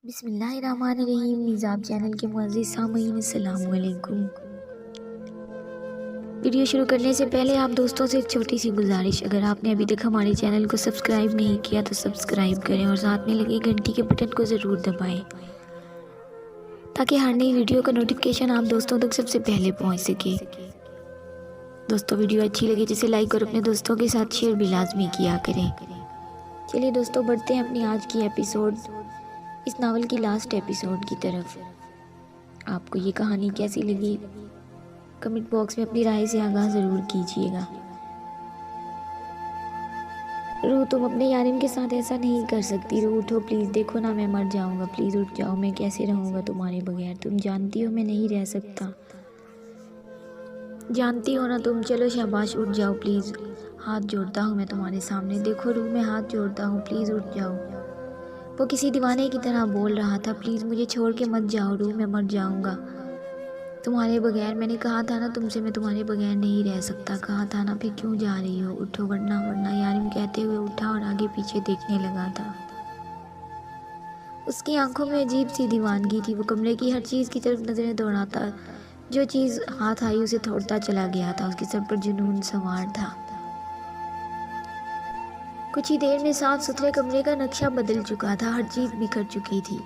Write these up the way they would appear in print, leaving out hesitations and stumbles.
बिस्मिल्लाहिर्रहमानिर्रहीम। निज़ाब चैनल के मुअज़्ज़िज़ सामीन अस्सलामु अलैकुम। वीडियो शुरू करने से पहले आप दोस्तों से एक छोटी सी गुजारिश, अगर आपने अभी तक हमारे चैनल को सब्सक्राइब नहीं किया तो सब्सक्राइब करें और साथ में लगे घंटी के बटन को ज़रूर दबाएं ताकि हर नई वीडियो का नोटिफिकेशन आप दोस्तों तक सबसे पहले पहुंच सके। दोस्तों, वीडियो अच्छी लगे जिसे लाइक और अपने दोस्तों के साथ शेयर भी लाजमी किया करें। चलिए दोस्तों, बढ़ते हैं अपनी आज की एपिसोड, इस नावल की लास्ट एपिसोड की तरफ। आपको ये कहानी कैसी लगी कमेंट बॉक्स में अपनी राय से आगाह ज़रूर कीजिएगा। रूह, तुम अपने यारिम के साथ ऐसा नहीं कर सकती। रूह उठो प्लीज़, देखो ना मैं मर जाऊंगा। प्लीज़ उठ जाओ, मैं कैसे रहूंगा तुम्हारे बगैर। तुम जानती हो मैं नहीं रह सकता। जानती हो ना तुम। चलो शाबाश, उठ जाओ प्लीज़, हाथ जोड़ता हूँ मैं तुम्हारे सामने। देखो रूह, मैं हाथ जोड़ता हूँ, प्लीज़ उठ जाओ। वो किसी दीवाने की तरह बोल रहा था। प्लीज़ मुझे छोड़ के मत जाओ रूह, मैं मर जाऊंगा तुम्हारे बगैर। मैंने कहा था ना तुमसे, मैं तुम्हारे बगैर नहीं रह सकता। कहा था ना, फिर क्यों जा रही हो? उठो वरना वरना। यारिम कहते हुए उठा और आगे पीछे देखने लगा था। उसकी आंखों में अजीब सी दीवानगी थी। वो कमरे की हर चीज़ की तरफ नज़रें दौड़ाता, जो चीज़ हाथ आई उसे तोड़ता चला गया था। उसके सर पर जुनून सवार था। कुछ ही देर में साफ सुथरे कमरे का नक्शा बदल चुका था। हर चीज़ बिखर चुकी थी।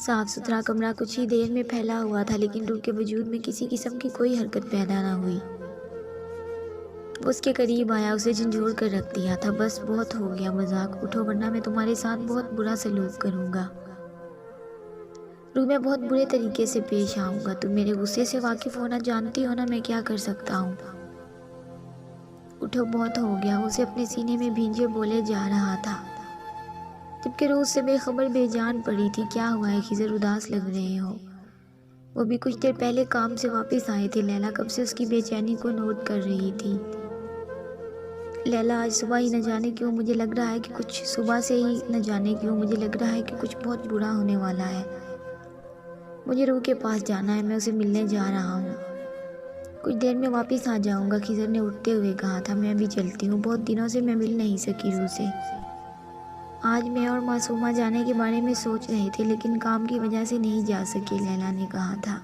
साफ सुथरा कमरा कुछ ही देर में फैला हुआ था, लेकिन रूह के वजूद में किसी किस्म की कोई हरकत पैदा ना हुई। वो उसके करीब आया, उसे झंझोड़ कर रख दिया था। बस बहुत हो गया मजाक, उठो वरना मैं तुम्हारे साथ बहुत बुरा सलूक करूंगा। रूह, मैं बहुत बुरे तरीके से पेश आऊंगा। तुम मेरे गुस्से से वाकिफ होना, जानती हो ना मैं क्या कर सकता हूँ। उठो, बहुत हो गया। उसे अपने सीने में भींजे बोले जा रहा था, जबकि रूह से बेखबर बेजान पड़ी थी। क्या हुआ है खिजर, उदास लग रहे हो? वो भी कुछ देर पहले काम से वापस आए थे। लैला कब से उसकी बेचैनी को नोट कर रही थी। लैला, आज सुबह ही न जाने क्यों मुझे लग रहा है कि कुछ सुबह से ही न जाने क्यों मुझे लग रहा है कि कुछ बहुत बुरा होने वाला है। मुझे रूह के पास जाना है, मैं उसे मिलने जा रहा हूँ। कुछ देर में वापस आ जाऊँगा, खिजर ने उठते हुए कहा था। मैं भी चलती हूँ, बहुत दिनों से मैं मिल नहीं सकी रूह से। आज मैं और मासूमा जाने के बारे में सोच रहे थे, लेकिन काम की वजह से नहीं जा सके, लैला ने कहा था।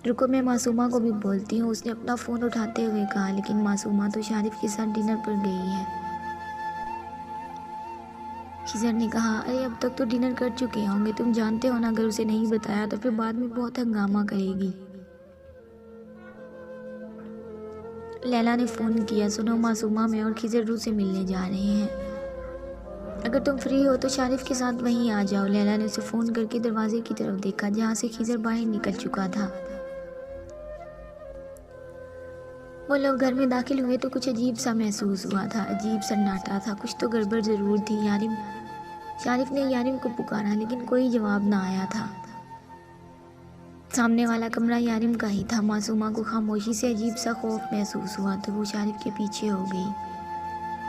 रुको, मैं मासूमा को भी बोलती हूँ, उसने अपना फ़ोन उठाते हुए कहा। लेकिन मासूमा तो शारिफ के साथ डिनर पर गई है, खिजर ने कहा। अरे अब तक तो डिनर कर चुके होंगे, तुम जानते हो ना, अगर उसे नहीं बताया तो फिर बाद में बहुत हंगामा करेगी। लैला ने फ़ोन किया। सुनो मासूमा, मैं और खिजर रूह से मिलने जा रहे हैं, अगर तुम फ्री हो तो शारिफ के साथ वहीं आ जाओ। लैला ने उसे फ़ोन करके दरवाजे की तरफ देखा, जहाँ से खिजर बाहर निकल चुका था। वो लोग घर में दाखिल हुए तो कुछ अजीब सा महसूस हुआ था। अजीब सन्नाटा था, कुछ तो गड़बड़ ज़रूर थी। शारिफ ने यारिम को पुकारा, लेकिन कोई जवाब ना आया था। सामने वाला कमरा यारिम का ही था। मासूमा को खामोशी से अजीब सा खौफ महसूस हुआ तो वो शारिफ के पीछे हो गई।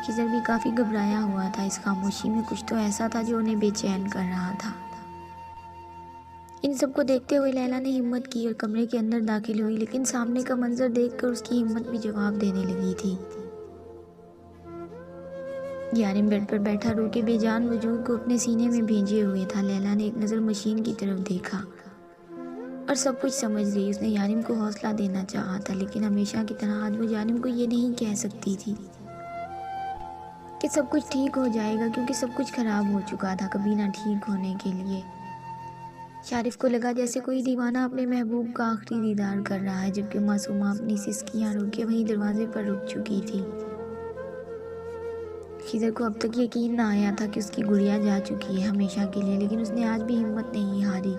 खिजर भी काफ़ी घबराया हुआ था। इस खामोशी में कुछ तो ऐसा था जो उन्हें बेचैन कर रहा था। इन सबको देखते हुए लैला ने हिम्मत की और कमरे के अंदर दाखिल हुई, लेकिन सामने का मंजर देखकर उसकी हिम्मत भी जवाब देने लगी थी। यारिम बेड पर बैठा रूह के बेजान वजूद को अपने सीने में भेजे हुए था। लैला ने एक नज़र मशीन की तरफ देखा और सब कुछ समझ गई। उसने यारिम को हौसला देना चाहा था, लेकिन हमेशा की तरह आज वो यारिम को ये नहीं कह सकती थी कि सब कुछ ठीक हो जाएगा, क्योंकि सब कुछ खराब हो चुका था कभी ना ठीक होने के लिए। शारिफ को लगा जैसे कोई दीवाना अपने महबूब का आखिरी दीदार कर रहा है, जबकि मासूमा अपनी सिसकियां रोके वहीं दरवाजे पर रुक चुकी थी। खिजर को अब तक यकीन ना आया था कि उसकी गुड़िया जा चुकी है हमेशा के लिए, लेकिन उसने आज भी हिम्मत नहीं हारी।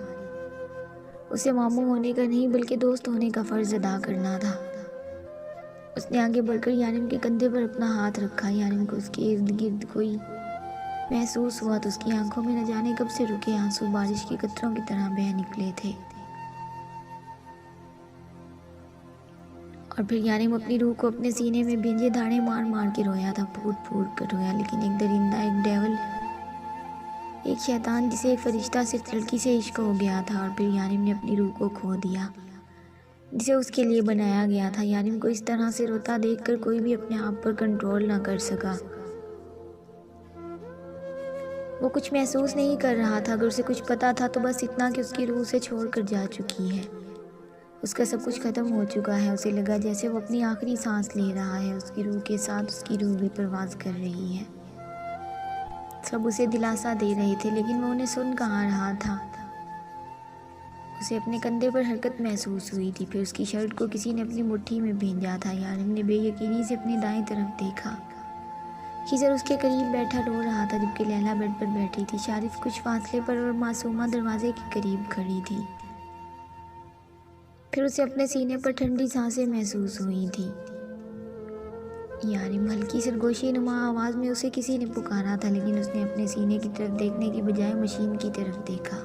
उसे मामू होने का नहीं बल्कि दोस्त होने का फ़र्ज़ अदा करना था। उसने आगे बढ़कर यारिम के कंधे पर अपना हाथ रखा। यारिम को उसके इर्द गिर्द कोई महसूस हुआ तो उसकी आंखों में न जाने कब से रुके आंसू बारिश के कतरों की तरह बह निकले थे। और फिर यारिम अपनी रूह को अपने सीने में भींजे धाड़े मार मार के रोया था, फूट फूट कर रोया। लेकिन एक दरिंदा, एक डेविल, एक शैतान, जिसे एक फरिश्ता सिर्फ लड़की से इश्क हो गया था। और फिर यारिम ने अपनी रूह को खो दिया, जिसे उसके लिए बनाया गया था। यारिम को इस तरह से रोता देखकर कोई भी अपने आप पर कंट्रोल ना कर सका। वो कुछ महसूस नहीं कर रहा था। अगर उसे कुछ पता था तो बस इतना कि उसकी रूह उसे छोड़कर जा चुकी है। उसका सब कुछ ख़त्म हो चुका है। उसे लगा जैसे वो अपनी आखिरी सांस ले रहा है। उसकी रूह के साथ उसकी रूह भी परवाज़ कर रही है। सब उसे दिलासा दे रहे थे लेकिन वो उन्हें सुन कहाँ रहा था। उसे अपने कंधे पर हरकत महसूस हुई थी। फिर उसकी शर्ट को किसी ने अपनी मुट्ठी में भींजा था। यारिम ने बेयकीनी से अपनी दाईं तरफ देखा। खिजर उसके करीब बैठा रो रहा था जबकि लैला बेड पर बैठी थी। शारिफ कुछ फासले पर और मासूमा दरवाजे के करीब खड़ी थी। फिर उसे अपने सीने पर ठंडी सांसें महसूस हुई थी। यारिम हल्की सरगोशी नुमा आवाज़ में उसे किसी ने पुकारा था लेकिन उसने अपने सीने की तरफ देखने की बजाय मशीन की तरफ देखा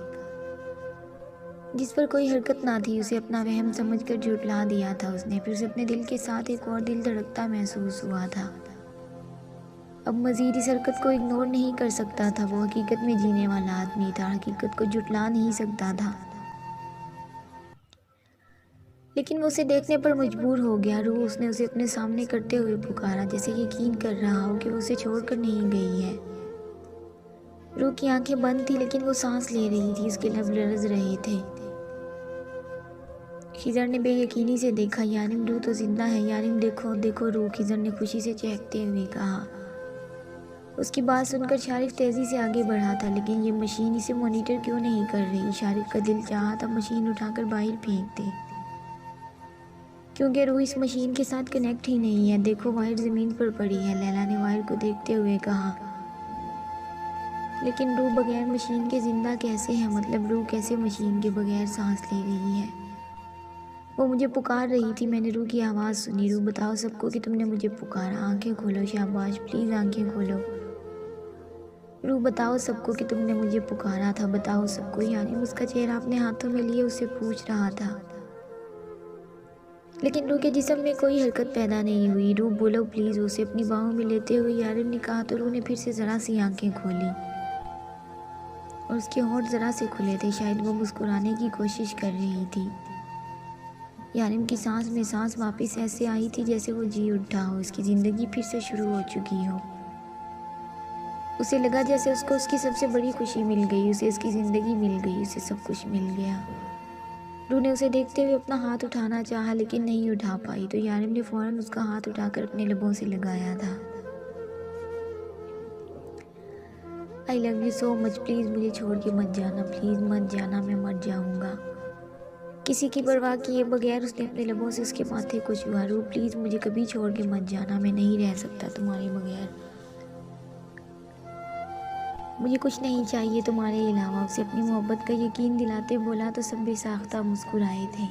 जिस पर कोई हरकत ना थी। उसे अपना वहम समझकर झुठला दिया था उसने। फिर उसे अपने दिल के साथ एक और दिल धड़कता महसूस हुआ था। अब मज़ीद इस हरकत को इग्नोर नहीं कर सकता था। वो हकीकत में जीने वाला आदमी था। हकीकत को झुठला नहीं सकता था लेकिन वो उसे देखने पर मजबूर हो गया। रूह उसने उसे अपने सामने करते हुए पुकारा जैसे यकीन कर रहा हो कि वो उसे छोड़कर नहीं गई है। रूह की आंखें बंद थी लेकिन वो सांस ले रही थी। उसके लब लरज़ रहे थे। खिजर ने बेयकीनी से देखा। यारिम रूह तो जिंदा है। यारिम देखो देखो रूह, खिजर ने खुशी से चहकते हुए कहा। उसकी बात सुनकर शारिफ तेज़ी से आगे बढ़ा था लेकिन ये मशीन इसे मॉनिटर क्यों नहीं कर रही। शारिफ का दिल चाहा था मशीन उठाकर बाहर फेंक दे क्योंकि रूह इस मशीन के साथ कनेक्ट ही नहीं है। देखो वायर ज़मीन पर पड़ी है, लैला ने वायर को देखते हुए कहा। लेकिन रूह बगैर मशीन के ज़िंदा कैसे है? मतलब रूह कैसे मशीन के बगैर सांस ले रही है? वो मुझे पुकार रही थी। मैंने रूह की आवाज़ सुनी। रूह बताओ सबको कि तुमने मुझे पुकारा। आंखें खोलो शाबाश, प्लीज़ आंखें खोलो। रूह बताओ सबको कि तुमने मुझे पुकारा था। बताओ सबको। यानी उसका चेहरा अपने हाथों में लिए उससे पूछ रहा था लेकिन रूह के जिस्म में कोई हरकत पैदा नहीं हुई। रूह बोलो प्लीज़, उसे अपनी बाहों में लेते हुए यारिम ने कहा तो रूह ने फिर से ज़रा सी आंखें खोली और उसके होंठ ज़रा से खुले थे। शायद वो मुस्कुराने की कोशिश कर रही थी। यारिम की सांस में सांस वापस ऐसे आई थी जैसे वो जी उठा हो। उसकी ज़िंदगी फिर से शुरू हो चुकी हो। उसे लगा जैसे उसको उसकी सबसे बड़ी खुशी मिल गई। उसे उसकी ज़िंदगी मिल गई। उसे सब कुछ मिल गया। रूह ने उसे देखते हुए अपना हाथ उठाना चाहा लेकिन नहीं उठा पाई तो यारिम ने फ़ौरन उसका हाथ उठाकर अपने लबों से लगाया था। I love you so much, please मुझे छोड़ के मत जाना, प्लीज़ मत जाना, मैं मर जाऊँगा। किसी की परवाह किए बगैर उसने अपने लबों से उसके माथे को छुआ। रूह प्लीज़ मुझे कभी छोड़ के मत जाना, मैं नहीं रह सकता तुम्हारे बगैर। मुझे कुछ नहीं चाहिए तुम्हारे अलावा। उसे अपनी मोहब्बत का यकीन दिलाते बोला तो सब बेसाख्ता मुस्कुराए थे।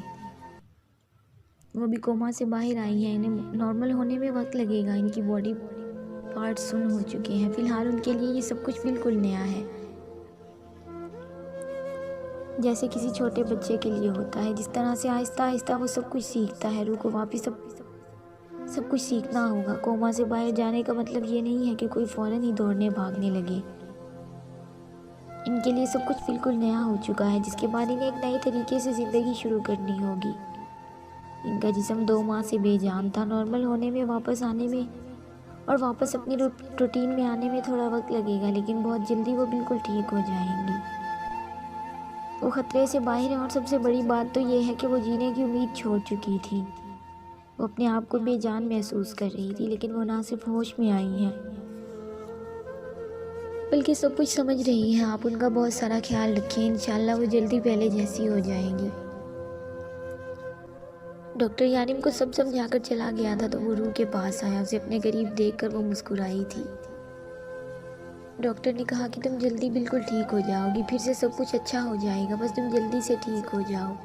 वो भी कोमा से बाहर आई है। इन्हें नॉर्मल होने में वक्त लगेगा। इनकी बॉडी पार्ट्स सुन्न हो चुके हैं। फ़िलहाल उनके लिए ये सब कुछ बिल्कुल नया है, जैसे किसी छोटे बच्चे के लिए होता है। जिस तरह से आहिस्ता आहिस्ता वो सब कुछ सीखता है, रूह को वापस सब कुछ सीखना होगा। कोमा से बाहर जाने का मतलब ये नहीं है कि कोई फ़ौरन ही दौड़ने भागने लगे। इनके लिए सब कुछ बिल्कुल नया हो चुका है जिसके बाद इन्हें एक नए तरीके से ज़िंदगी शुरू करनी होगी। इनका जिस्म 2 माह से बेजान था। नॉर्मल होने में, वापस आने में और वापस अपनी रूटीन में आने में थोड़ा वक्त लगेगा लेकिन बहुत जल्दी वो बिल्कुल ठीक हो जाएंगी। वो ख़तरे से बाहर है और सबसे बड़ी बात तो ये है कि वो जीने की उम्मीद छोड़ चुकी थी। वो अपने आप को बेजान महसूस कर रही थी लेकिन वो ना सिर्फ होश में आई हैं बल्कि सब कुछ समझ रही हैं। आप उनका बहुत सारा ख्याल रखें। इंशाल्लाह वो जल्दी पहले जैसी हो जाएंगी। डॉक्टर यारिम को सब समझाकर चला गया था तो वो रूह के पास आया। उसे अपने करीब देखकर वो मुस्कुराई थी। डॉक्टर ने कहा कि तुम जल्दी बिल्कुल ठीक हो जाओगी, फिर से सब कुछ अच्छा हो जाएगा, बस तुम जल्दी से ठीक हो जाओ।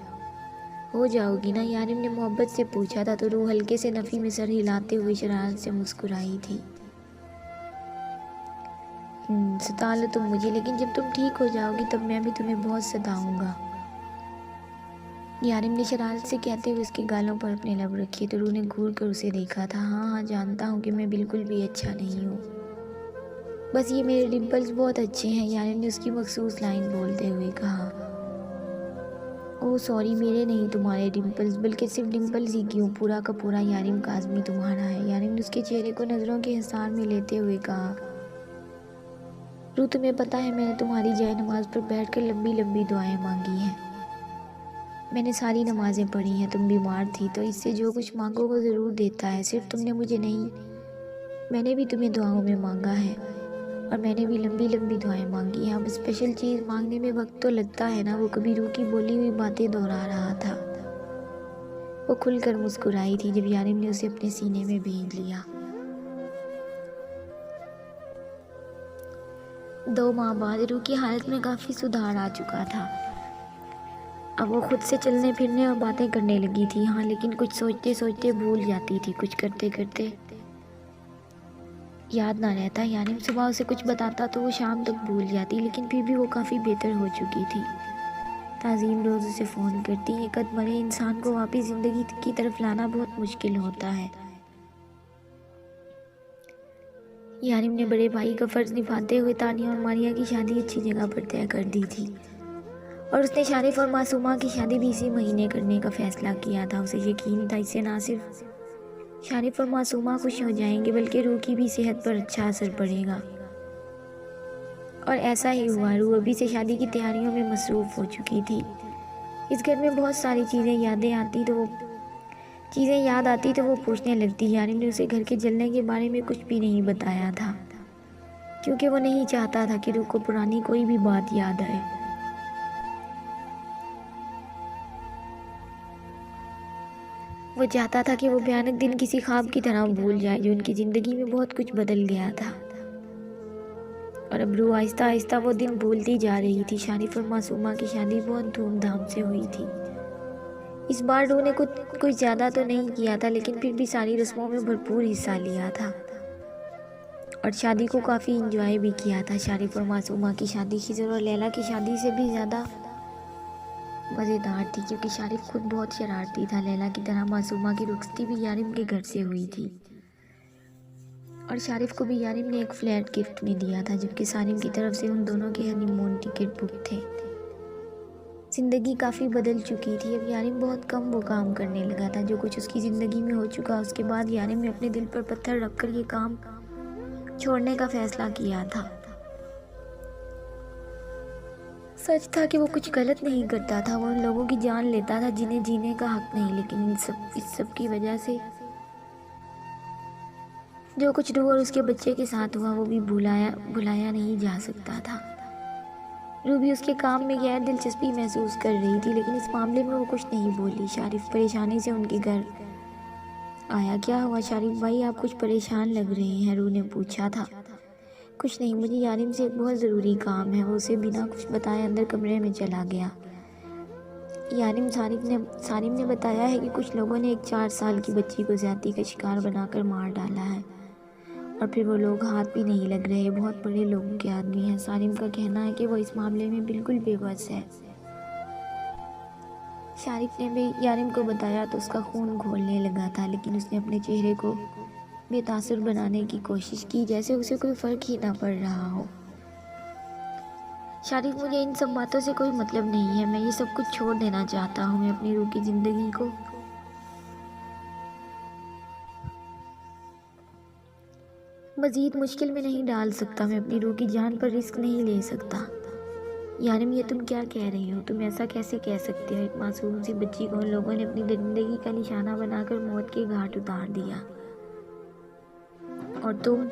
हो जाओगी ना? यारिम ने मोहब्बत से पूछा था तो रूह हल्के से नफ़ी में सर हिलाते हुए शरारत से मुस्कुराई थी। सता लो तुम मुझे, लेकिन जब तुम ठीक हो जाओगी तब मैं भी तुम्हें बहुत सताऊंगा। यारिम ने शरारत से कहते हुए उसके गालों पर अपने लब रखे तो रूह ने घूर कर उसे देखा था। हाँ जानता हूँ कि मैं बिल्कुल भी अच्छा नहीं हूँ, बस ये मेरे डिम्पल्स बहुत अच्छे हैं। यारिम ने उसकी मखसूस लाइन बोलते हुए कहा। ओह सॉरी, मेरे नहीं तुम्हारे डिम्पल्स, बल्कि सिर्फ डिम्पल्स ही क्यों, पूरा का पूरा यारिम काज़मी तुम्हारा है। यारिम ने उसके चेहरे को नज़रों के हिसार में लेते हुए कहा। रू, तुम्हें पता है मैंने तुम्हारी जाए नमाज पर बैठकर लंबी लंबी दुआएं मांगी हैं। मैंने सारी नमाजें पढ़ी हैं। तुम बीमार थी तो इससे जो कुछ मांगो वो ज़रूर देता है। सिर्फ तुमने मुझे नहीं, मैंने भी तुम्हें दुआओं में मांगा है और मैंने भी लंबी लंबी दुआएं मांगी हैं। अब स्पेशल चीज़ मांगने में वक्त तो लगता है ना। वो कभी रू की बोली हुई बातें दोहरा रहा था। वो खुलकर मुस्कुराई थी जब यारिम ने उसे अपने सीने में भीग लिया। 2 माह बाद रू की हालत में काफ़ी सुधार आ चुका था। अब वो खुद से चलने फिरने और बातें करने लगी थी। हाँ, लेकिन कुछ सोचते सोचते भूल जाती थी, कुछ करते करते याद ना रहता। यानी सुबह उसे कुछ बताता तो वो शाम तक भूल जाती, लेकिन फिर भी वो काफ़ी बेहतर हो चुकी थी। ताज़ीम रोज़ उसे फ़ोन करती। एक अधमरे इंसान को वापस ज़िंदगी की तरफ लाना बहुत मुश्किल होता है। यारिम ने बड़े भाई का फ़र्ज़ निभाते हुए तानिया और मारिया की शादी अच्छी जगह पर तय कर दी थी और उसने शारिफ और मासूमा की शादी भी इसी महीने करने का फ़ैसला किया था। उसे यकीन था इससे ना सिर्फ शारिफ और मासूमा खुश हो जाएंगे बल्कि रू की भी सेहत पर अच्छा असर पड़ेगा। और ऐसा ही हुआ। रू अभी से शादी की तैयारियों में मसरूफ़ हो चुकी थी। इस घर में बहुत सारी चीज़ें याद आती तो वो पूछने लगती। यारिम ने उसे घर के जलने के बारे में कुछ भी नहीं बताया था क्योंकि वो नहीं चाहता था कि रू को पुरानी कोई भी बात याद आए। वो चाहता था कि वो भयानक दिन किसी ख्वाब की तरह भूल जाए जो उनकी ज़िंदगी में बहुत कुछ बदल गया था। और अब रू आहिस्ता आहिस्ता वो दिन भूलती जा रही थी। शारिफ और मासूमा की शादी बहुत धूमधाम से हुई थी। इस बार रू ने कुछ ज़्यादा तो नहीं किया था, लेकिन फिर भी सारी रस्मों में भरपूर हिस्सा लिया था और शादी को काफ़ी इंजॉय भी किया था। शारिफ और मासूमा की शादी खिज़र और लैला की शादी से भी ज़्यादा मज़ेदार थी क्योंकि शारिफ खुद बहुत शरारती था। लैला की तरह मासूमा की रुखसती भी यारिम के घर से हुई थी और शारिफ को भी यारिम ने एक फ्लैट गिफ्ट में दिया था, जबकि सारिम की तरफ से उन दोनों के हनीमून टिकट बुक थे। ज़िंदगी काफ़ी बदल चुकी थी। अब यारिम बहुत कम वो काम करने लगा था जो कुछ उसकी ज़िंदगी में हो चुका। उसके बाद यारिम ने अपने दिल पर पत्थर रखकर ये काम छोड़ने का फ़ैसला किया था। सच था कि वो कुछ गलत नहीं करता था। वो उन लोगों की जान लेता था जिन्हें जीने का हक नहीं, लेकिन इस सब की वजह से जो कुछ रू और उसके बच्चे के साथ हुआ वो भी भुलाया नहीं जा सकता था। रू भी उसके काम में गैर दिलचस्पी महसूस कर रही थी, लेकिन इस मामले में वो कुछ नहीं बोली। शारिफ परेशानी से उनके घर आया। क्या हुआ शारिफ भाई, आप कुछ परेशान लग रहे हैं? रू ने पूछा था। कुछ नहीं, मुझे यारिम से एक बहुत ज़रूरी काम है। वो उसे बिना कुछ बताए अंदर कमरे में चला गया। सारिम ने बताया है कि कुछ लोगों ने एक 4 साल की बच्ची को ज़्यादती का शिकार बनाकर मार डाला है और फिर वो लोग हाथ भी नहीं लग रहे। बहुत बड़े लोगों के आदमी हैं। सारिम का कहना है कि वो इस मामले में बिल्कुल बेबस है। शारिफ ने भी यारिम को बताया तो उसका खून घोलने लगा था, लेकिन उसने अपने चेहरे को बेतासुर बनाने की कोशिश की, जैसे उसे कोई फ़र्क ही ना पड़ रहा हो। शारिफ, मुझे इन सब बातों से कोई मतलब नहीं है। मैं ये सब कुछ छोड़ देना चाहता हूँ। मैं अपनी रूह की ज़िंदगी को मज़ीद मुश्किल में नहीं डाल सकता। मैं अपनी रूह की जान पर रिस्क नहीं ले सकता। यारिम, ये तुम क्या कह रही हो? तुम ऐसा कैसे कह सकते हो? एक मासूम सी बच्ची को उन लोगों ने अपनी ज़िंदगी का निशाना बनाकर मौत के घाट उतार दिया और तुम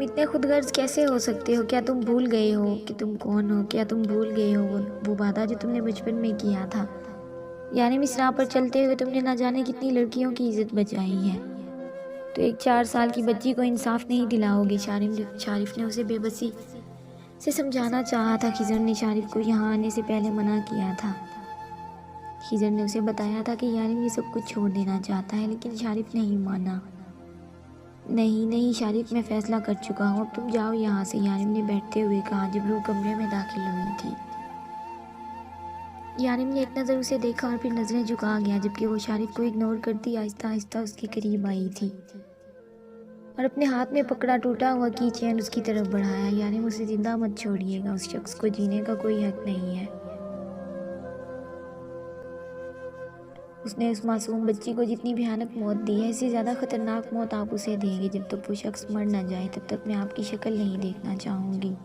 इतने खुदगर्ज कैसे हो सकते हो? क्या तुम भूल गए हो कि तुम कौन हो? क्या तुम भूल गए हो वो वादा जो तुमने बचपन में किया था? यानी इस राह पर चलते हुए तुमने ना जाने कितनी लड़कियों की इज्जत बचाई है, तो एक 4 साल की बच्ची को इंसाफ नहीं दिलाओगे? शारिफ ने उसे बेबसी से समझाना चाहा था। खिज़र ने शारिफ को यहाँ आने से पहले मना किया था। खिज़र ने उसे बताया था कि यारिम ये सब कुछ छोड़ देना चाहता है, लेकिन शारिफ नहीं माना। नहीं शारिफ, मैं फ़ैसला कर चुका हूँ, अब तुम जाओ यहाँ से, यारिम ने बैठते हुए कहा जब रूह कमरे में दाखिल हुई थी। यारिम ने एक नज़र उसे देखा और फिर नज़रें झुका गया, जबकि वो शारिफ को इग्नोर करती आहिस्ता आहिस्ता उसके करीब आई थी। और अपने हाथ में पकड़ा टूटा हुआ की चेन उसकी तरफ बढ़ाया। यानी उसे जिंदा मत छोड़िएगा, उस शख्स को जीने का कोई हक नहीं है। उसने उस मासूम बच्ची को जितनी भयानक मौत दी है, इससे ज़्यादा खतरनाक मौत आप उसे देंगे। जब तक वो शख्स मर ना जाए तब तक मैं आपकी शक्ल नहीं देखना चाहूँगी।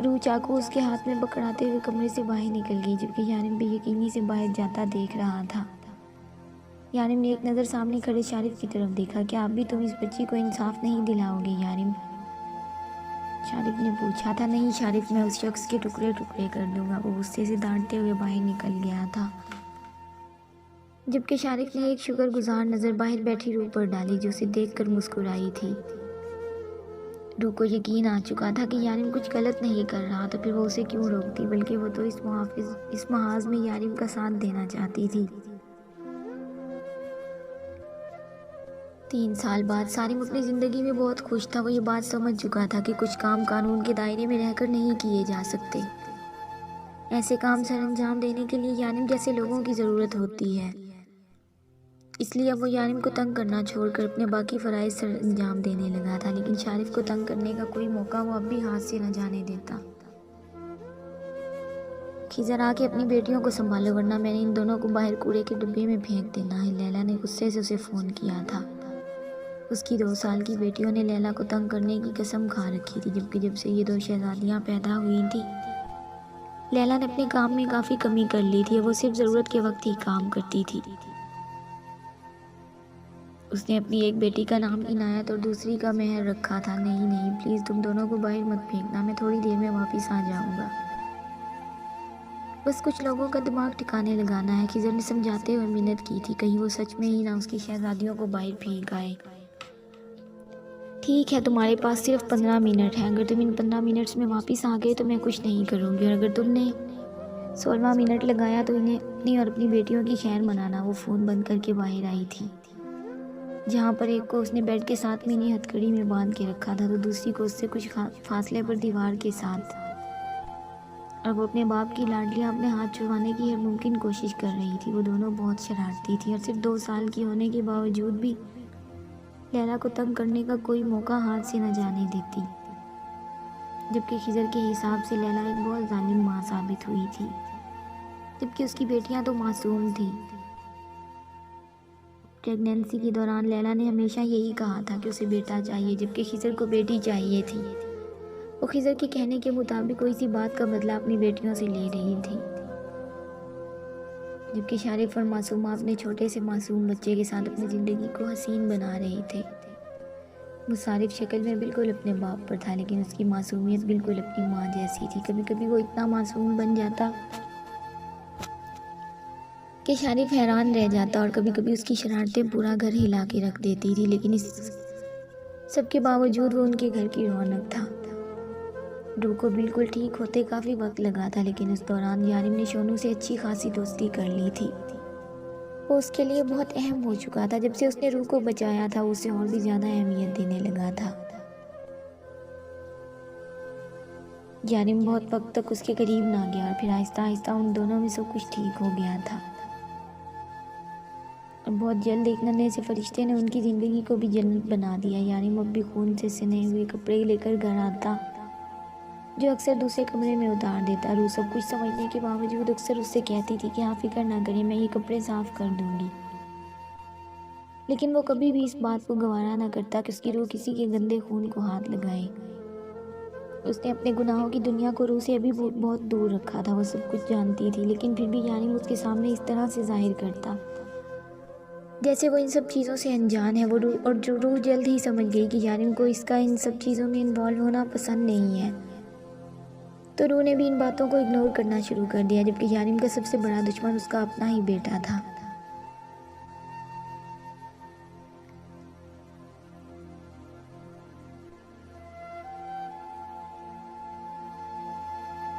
रूह चाकू उसके हाथ में पकड़ाते हुए कमरे से बाहर निकल गई, जबकि यानिम बेयकीनी से बाहर जाता देख रहा था। यानिम ने एक नज़र सामने खड़े शारिफ की तरफ देखा। क्या आप भी तुम इस बच्ची को इंसाफ नहीं दिलाओगे यानिम? शारिफ ने पूछा था। नहीं शारिफ, मैं उस शख्स के टुकड़े टुकड़े कर दूंगा। वो गुस्से से डांटते हुए बाहर निकल गया था, जबकि शारिफ ने एक शुक्रगुजार नज़र बाहर बैठी रूह पर डाली, जो उसे देखकर मुस्कुराई थी। रूह को यकीन आ चुका था कि यानिम कुछ गलत नहीं कर रहा, तो फिर वो उसे क्यों रोकती, बल्कि वो तो इस महाज में यानिम का साथ देना चाहती थी। 3 साल बाद सारिम अपनी ज़िंदगी में बहुत खुश था। वो ये बात समझ चुका था कि कुछ काम कानून के दायरे में रहकर नहीं किए जा सकते। ऐसे काम सर अंजाम देने के लिए यानिम जैसे लोगों की ज़रूरत होती है। इसलिए अब वो यानिम को तंग करना छोड़कर अपने बाकी फ़राइज़ सर अंजाम देने लगा था। लेकिन शारिफ को तंग करने का कोई मौका वो अब भी हाथ से न जाने देता। खिज़र आके अपनी बेटियों को संभालो, वरना मैंने इन दोनों को बाहर कूड़े के डिब्बे में फेंक देना है। लैला ने गुस्से से उसे फ़ोन किया था। उसकी 2 साल की बेटियों ने लैला को तंग करने की कसम खा रखी थी, जबकि जब से ये 2 शहजादियाँ पैदा हुई थी, लैला ने अपने काम में काफ़ी कमी कर ली थी। वो सिर्फ ज़रूरत के वक्त ही काम करती थी। उसने अपनी एक बेटी का नाम इनायत और दूसरी का मेहर रखा था। नहीं नहीं, प्लीज़ तुम दोनों को बाहर मत फेंकना, मैं थोड़ी देर में वापस आ जाऊंगा। बस कुछ लोगों का दिमाग ठिकाने लगाना है, खिज़र ने समझाते हुए मिन्नत की थी। कहीं वो सच में ही ना उसकी शहजादियों को बाहर फेंक आए। ठीक है, तुम्हारे पास सिर्फ 15 मिनट हैं। अगर तुम इन 15 मिनट्स में वापस आ गए तो मैं कुछ नहीं करूँगी, और अगर तुमने 16वां मिनट लगाया तो इन्हें अपनी और अपनी बेटियों की खैर मनाना। वो फ़ोन बंद करके बाहर आई थी, जहाँ पर एक को उसने बेड के साथ मिनी हथकड़ी में बांध के रखा था, तो दूसरी को उससे कुछ फासले पर दीवार के साथ। और वो अपने बाप की लाडलियाँ अपने हाथ छुड़वाने की हर मुमकिन कोशिश कर रही थी। वो दोनों बहुत शरारती थी और सिर्फ 2 साल की होने के बावजूद भी लैला को तंग करने का कोई मौका हाथ से न जाने देती। जबकि खिज़र के हिसाब से लैला एक बहुत जालिम माँ साबित हुई थी, जबकि उसकी बेटियाँ तो मासूम थी। प्रेगनेंसी के दौरान लैला ने हमेशा यही कहा था कि उसे बेटा चाहिए, जबकि खिज़र को बेटी चाहिए थी। वो खिज़र के कहने के मुताबिक कोई सी बात का बदला अपनी बेटियों से ले रही थी, जबकि शारिफ और मासूमा अपने छोटे से मासूम बच्चे के साथ अपनी ज़िंदगी को हसीन बना रहे थे। मुसारिफ शक्ल में बिल्कुल अपने बाप पर था, लेकिन उसकी मासूमियत बिल्कुल अपनी माँ जैसी थी। कभी कभी वो इतना मासूम बन जाता कि शारिफ हैरान रह जाता, और कभी कभी उसकी शरारतें पूरा घर हिला के रख देती थी। लेकिन इस सब के बावजूद वो उनके घर की रौनक था। रूह को बिल्कुल ठीक होते काफ़ी वक्त लगा था, लेकिन उस दौरान यानिम ने शोनू से अच्छी खासी दोस्ती कर ली थी। वो उसके लिए बहुत अहम हो चुका था। जब से उसने रूह को बचाया था, वो उसे और भी ज़्यादा अहमियत देने लगा था। यानिम बहुत वक्त तक उसके करीब ना गया, और फिर आहिस्ता आहिस्ता उन दोनों में सब कुछ ठीक हो गया था। और बहुत जल्द एक नन्हे से फरिश्ते ने उनकी ज़िंदगी को भी जन्नत बना दिया। यानिम अब भी खून से सने हुए कपड़े लेकर घर आता, जो अक्सर दूसरे कमरे में उतार देता। रूह सब कुछ समझने के बावजूद अक्सर उससे कहती थी कि आप फिक्र ना करें, मैं ये कपड़े साफ कर दूंगी। लेकिन वो कभी भी इस बात को गवारा ना करता कि उसकी रूह किसी के गंदे खून को हाथ लगाए। उसने अपने गुनाहों की दुनिया को रूह से अभी बहुत दूर रखा था। वो सब कुछ जानती थी, लेकिन फिर भी यानिम उसके सामने इस तरह से जाहिर करता जैसे वो इन सब चीज़ों से अनजान है। और जो रूह जल्द ही समझ गई कि यानिम को इसका इन सब चीज़ों में इन्वॉल्व होना पसंद नहीं है, तो रूह ने भी इन बातों को इग्नोर करना शुरू कर दिया। जबकि यानिम का सबसे बड़ा दुश्मन उसका अपना ही बेटा था।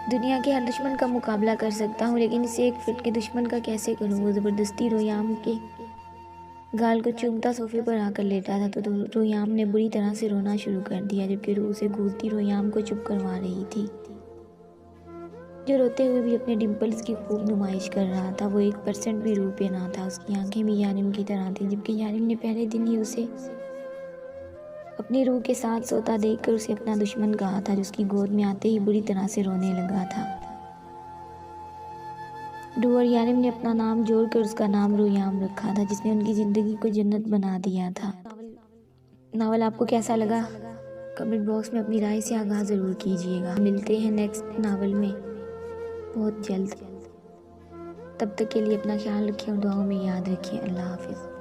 दुनिया के हर दुश्मन का मुकाबला कर सकता हूँ, लेकिन इसे 1 फुट के दुश्मन का कैसे करूँ। वो ज़बरदस्ती रोयाम के गाल को चूमता सोफे पर आकर लेटा था, तो रोयाम ने बुरी तरह से रोना शुरू कर दिया, जबकि रूह से घूरती रोयाम को चुप करवा रही थी, जो रोते हुए भी अपने डिम्पल्स की खूब नुमाइश कर रहा था। वो 1% भी रूह पे ना था। उसकी आंखें भी यानिम की तरह थी, जबकि यानिम ने पहले दिन ही उसे अपनी रूह के साथ सोता देखकर उसे अपना दुश्मन कहा था, जो उसकी गोद में आते ही बुरी तरह से रोने लगा था। रूह और यारिम ने अपना नाम जोड़कर उसका नाम रुयाम रखा था, जिसने उनकी ज़िंदगी को जन्नत बना दिया था। नावल आपको कैसा लगा? कमेंट बॉक्स में अपनी राय से आगाह ज़रूर कीजिएगा। मिलते हैं नेक्स्ट नावल में बहुत जल्द। तब तक के लिए अपना ख्याल रखें और दुआओं में याद रखें। अल्लाह हाफ़िज़।